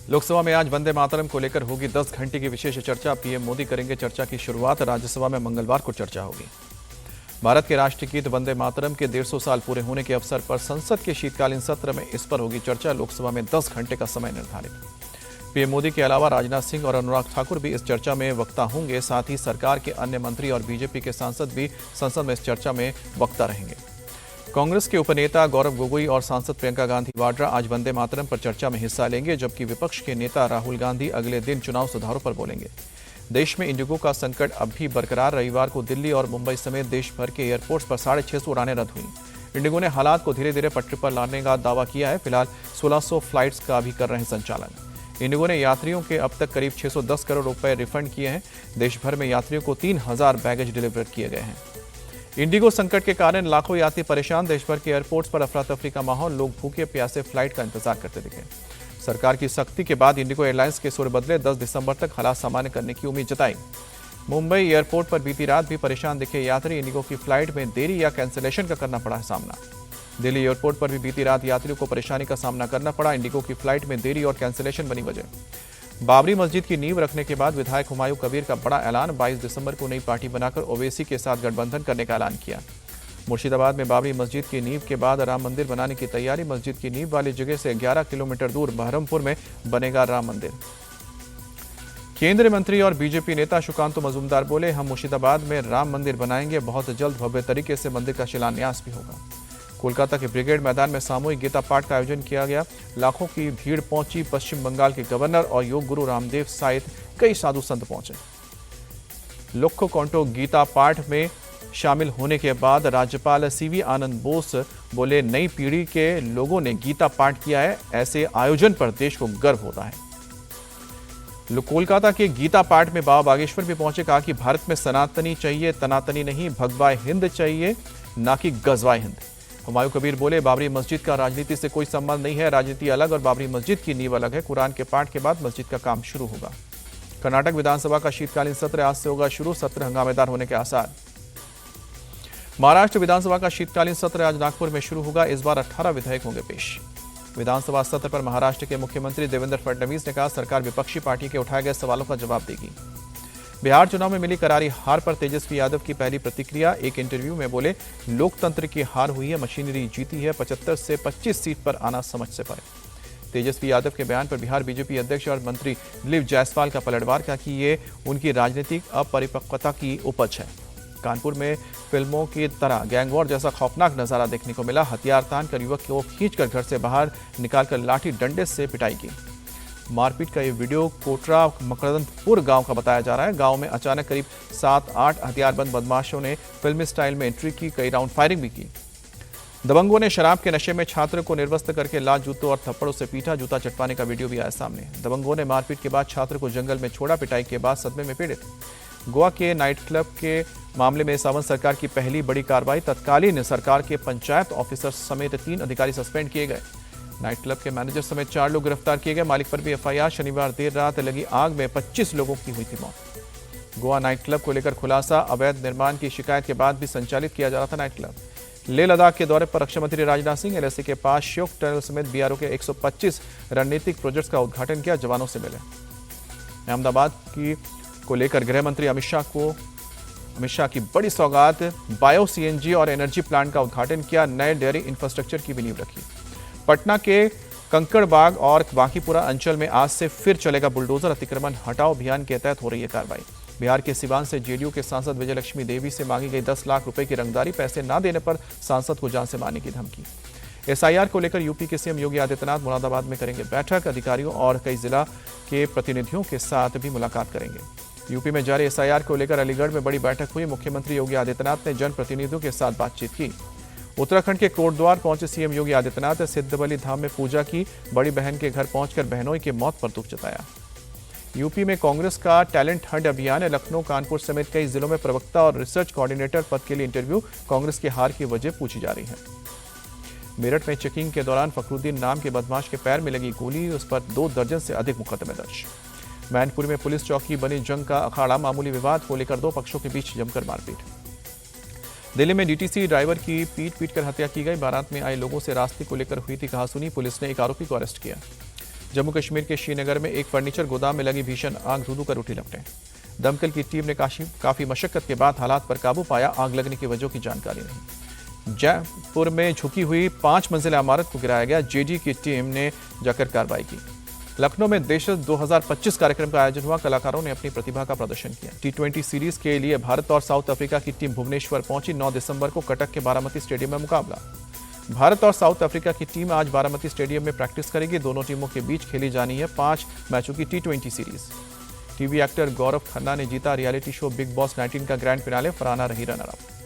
लोकसभा में आज वंदे मातरम को लेकर होगी 10 घंटे की विशेष चर्चा। पीएम मोदी करेंगे चर्चा की शुरुआत। राज्यसभा में मंगलवार को चर्चा होगी। भारत के राष्ट्रीय गीत वंदे मातरम के 150 साल पूरे होने के अवसर पर संसद के शीतकालीन सत्र में इस पर होगी चर्चा। लोकसभा में 10 घंटे का समय निर्धारित। पीएम मोदी के अलावा राजनाथ सिंह और अनुराग ठाकुर भी इस चर्चा में वक्ता होंगे। साथ ही सरकार के अन्य मंत्री और बीजेपी के सांसद भी संसद में इस चर्चा में वक्ता रहेंगे। कांग्रेस के उपनेता गौरव गोगोई और सांसद प्रियंका गांधी वाड्रा आज वंदे मातरम पर चर्चा में हिस्सा लेंगे, जबकि विपक्ष के नेता राहुल गांधी अगले दिन चुनाव सुधारों पर बोलेंगे। देश में इंडिगो का संकट अब भी बरकरार। रविवार को दिल्ली और मुंबई समेत देश भर के एयरपोर्ट्स पर 650 उड़ानें रद्द हुई। इंडिगो ने हालात को धीरे धीरे पटरी पर लाने का दावा किया है। फिलहाल 1600 फ्लाइट्स का भी कर रहे हैं संचालन। इंडिगो ने यात्रियों के अब तक करीब 610 करोड़ रुपए रिफंड किए हैं। देश भर में यात्रियों को 3000 बैगेज डिलीवर किए गए हैं। इंडिगो संकट के कारण लाखों यात्री परेशान। देश भर के एयरपोर्ट्स पर अफरा तफरी का माहौल। लोग भूखे प्यासे फ्लाइट का इंतजार करते दिखे। सरकार की सख्ती के बाद इंडिगो एयरलाइंस के सुर बदले। 10 दिसंबर तक हालात सामान्य करने की उम्मीद जताई। मुंबई एयरपोर्ट पर बीती रात भी परेशान दिखे यात्री। इंडिगो की फ्लाइट में देरी या कैंसिलेशन का करना पड़ा है सामना। दिल्ली एयरपोर्ट पर भी बीती रात यात्रियों को परेशानी का सामना करना पड़ा। इंडिगो की फ्लाइट में देरी और कैंसिलेशन बनी वजह। बाबरी मस्जिद की नींव रखने के बाद विधायक हुमायूं कबीर का बड़ा ऐलान। 22 दिसंबर को नई पार्टी बनाकर ओवैसी के साथ गठबंधन करने का ऐलान किया। मुर्शिदाबाद में बाबरी मस्जिद की नींव के बाद राम मंदिर बनाने की तैयारी। मस्जिद की नींव वाली जगह से 11 किलोमीटर दूर बहरमपुर में बनेगा राम मंदिर। केंद्रीय मंत्री और बीजेपी नेता सुकांतु मजूमदार बोले, हम मुर्शिदाबाद में राम मंदिर बनाएंगे। बहुत जल्द भव्य तरीके से मंदिर का शिलान्यास भी होगा। कोलकाता के ब्रिगेड मैदान में सामूहिक गीता पाठ का आयोजन किया गया। लाखों की भीड़ पहुंची। पश्चिम बंगाल के गवर्नर और योग गुरु रामदेव सहित कई साधु संत पहुंचे। लुक्खो कॉन्टो गीता पाठ में शामिल होने के बाद राज्यपाल सीवी आनंद बोस बोले, नई पीढ़ी के लोगों ने गीता पाठ किया है। ऐसे आयोजन पर देश को गर्व होता है। कोलकाता के गीता पाठ में बाबा बागेश्वर भी पहुंचे। कहा कि भारत में सनातनी चाहिए, तनातनी नहीं। भगवाए हिंद चाहिए, ना कि गजवाए हिंद। हुमायूं कबीर बोले, बाबरी मस्जिद का राजनीति से कोई संबंध नहीं है। राजनीति अलग और बाबरी मस्जिद की नींव अलग है। कुरान के पाठ के बाद मस्जिद का काम शुरू होगा। कर्नाटक विधानसभा का शीतकालीन सत्र आज से होगा शुरू। सत्र हंगामेदार होने के आसार। महाराष्ट्र विधानसभा का शीतकालीन सत्र आज नागपुर में शुरू होगा। इस बार 18 विधेयक होंगे पेश। विधानसभा सत्र पर महाराष्ट्र के मुख्यमंत्री देवेंद्र फडणवीस ने कहा, सरकार विपक्षी पार्टी के उठाए गए सवालों का जवाब देगी। बिहार चुनाव में मिली करारी हार पर तेजस्वी यादव की पहली प्रतिक्रिया। एक इंटरव्यू में बोले, लोकतंत्र की हार हुई है, मशीनरी जीती है। 75 से 25 सीट पर आना समझ से परे। तेजस्वी यादव के बयान पर बिहार बीजेपी अध्यक्ष और मंत्री दिलीप जायसवाल का पलटवार। कहा कि ये उनकी राजनीतिक अपरिपक्वता की उपज है। कानपुर में फिल्मों की तरह गैंगवॉर जैसा खौफनाक नजारा देखने को मिला। हथियार तानकर युवक को खींचकर घर से बाहर निकालकर लाठी डंडे से पिटाई की। मारपीट का ये वीडियो कोटरा मकरंदपुर गांव का बताया जा रहा है। गांव में अचानक करीब 7-8 हथियारबंद बदमाशों ने फिल्मी स्टाइल में एंट्री की। कई राउंड फायरिंग भी की। दबंगों ने शराब के नशे में छात्र को निर्वस्त्र करके लात, जूतों और थप्पड़ों से पीटा। जूता चटवाने का वीडियो भी आया सामने। दबंगों ने मारपीट के बाद छात्र को जंगल में छोड़ा। पिटाई के बाद सदमे में पीड़ित। गोवा के नाइट क्लब के मामले में सावंत सरकार की पहली बड़ी कार्रवाई। तत्कालीन सरकार के पंचायत ऑफिसर समेत 3 अधिकारी सस्पेंड किए गए। नाइट क्लब के मैनेजर समेत 4 लोग गिरफ्तार किए गए। मालिक पर भी एफआईआर। शनिवार देर रात लगी आग में 25 लोगों की हुई थी मौत। गोवा नाइट क्लब को लेकर खुलासा। अवैध निर्माण की शिकायत के बाद भी संचालित किया जा रहा था नाइट क्लब। लेह लद्दाख के दौरे पर रक्षा मंत्री राजनाथ सिंह एलएसी के पास श्योक टनल समेत बीआरओ के 125 रणनीतिक प्रोजेक्ट्स का उद्घाटन किया। जवानों से मिले। अहमदाबाद को लेकर गृह मंत्री अमित शाह की बड़ी सौगात। बायो सीएनजी और एनर्जी प्लांट का उद्घाटन किया। नए डेयरी इंफ्रास्ट्रक्चर की भी नींव रखी। पटना के कंकड़बाग और बांकीपुरा अंचल में आज से फिर चलेगा बुलडोजर अतिक्रमण हटाओ अभियान के तहत हो रही है कार्रवाई। बिहार के सिवान से जेडीयू के सांसद विजयलक्ष्मी देवी से मांगी गई 10 लाख रुपए की रंगदारी। पैसे न देने पर सांसद को जान से मारने की धमकी। एसआईआर को लेकर यूपी के सीएम योगी आदित्यनाथ मुरादाबाद में करेंगे बैठक। अधिकारियों और कई जिला के प्रतिनिधियों के साथ भी मुलाकात करेंगे। यूपी में जारी एसआईआर को लेकर अलीगढ़ में बड़ी बैठक हुई। मुख्यमंत्री योगी आदित्यनाथ ने जनप्रतिनिधियों के साथ बातचीत की। उत्तराखंड के कोटद्वार पहुंचे सीएम योगी आदित्यनाथ। सिद्धबली धाम में पूजा की। बड़ी बहन के घर पहुंचकर बहनों की मौत पर दुख जताया। यूपी में कांग्रेस का टैलेंट हंट अभियान है। लखनऊ, कानपुर समेत कई जिलों में प्रवक्ता और रिसर्च कोऑर्डिनेटर पद के लिए इंटरव्यू। कांग्रेस की हार की वजह पूछी जा रही है। मेरठ में चेकिंग के दौरान फखरुद्दीन नाम के बदमाश के पैर में लगी गोली। उस पर 2 दर्जन से अधिक मुकदमे दर्ज। मैनपुरी में पुलिस चौकी बनी जंग का अखाड़ा। मामूली विवाद को लेकर 2 पक्षों के बीच जमकर मारपीट। दिल्ली में डीटीसी ड्राइवर की पीट कर हत्या की गई। बारात में आए लोगों से रास्ते को लेकर हुई थी कहासुनी। पुलिस ने एक आरोपी को अरेस्ट किया। जम्मू कश्मीर के श्रीनगर में एक फर्नीचर गोदाम में लगी भीषण आग धू कर उठी लपटें। दमकल की टीम ने काफी मशक्कत के बाद हालात पर काबू पाया। आग लगने की वजह की जानकारी नहीं। जयपुर में झुकी हुई 5 मंजिला इमारत को गिराया गया। जेडी की टीम ने जाकर कार्रवाई की। लखनऊ में देशज 2025 कार्यक्रम का आयोजन हुआ। कलाकारों ने अपनी प्रतिभा का प्रदर्शन किया। T20 सीरीज के लिए भारत और साउथ अफ्रीका की टीम भुवनेश्वर पहुंची। 9 दिसंबर को कटक के बारामती स्टेडियम में मुकाबला। भारत और साउथ अफ्रीका की टीम आज बारामती स्टेडियम में प्रैक्टिस करेगी। दोनों टीमों के बीच खेली जानी है 5 मैचों की T20 series. TV actor Gaurav Khanna ने जीता रियलिटी शो बिग बॉस 19 का ग्रैंड फिनाले। फरहाना रही रनर अप।